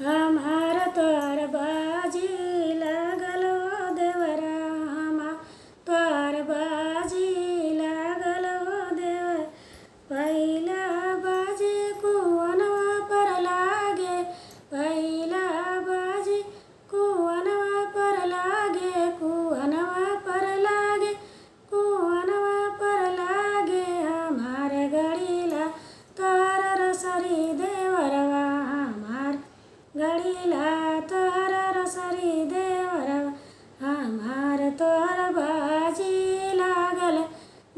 हमार तोर बाजी लागल हो देवरा, हमार तोर बाजी लागल हो देवर। पहिला बाजी कुवनवा पर लागे, पहिला बाजी कुवनवा पर लागे, कुवनवा पर लागे, कुवनवा पर लागे। हमार गड़ीला तोर रसरी देवरवा, हमार गड़ीला तोर रसरी देवरवा। हमार तोर बाजी लागल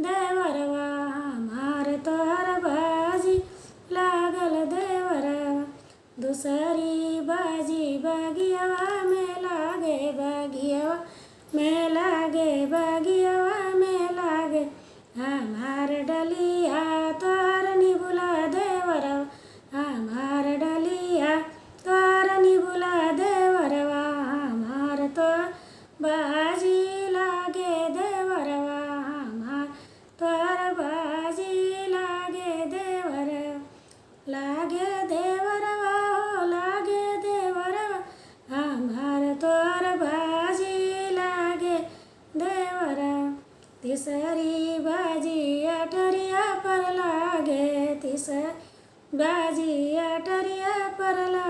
देवरवा, हमार तोर बाजी लागल देवरवा। दूसरी बाजी बगियावा में लागे, बगियावा में लागे, बगियावा में लागे। हमार डलिया तोर निबुला देवरवा, हमार डलिया तोर निबुला देवरवा। हमार तोर बाजी लागे देवरवा, हमार तोर बाजी लागे देवरवा। लागे देवरवा हो लागे देवरवा, हमार तोर बाजी लागे देवरवा। तीसरी बाजी अटरिया पर लागे, तीसरी बाजी अटरिया पर लागे।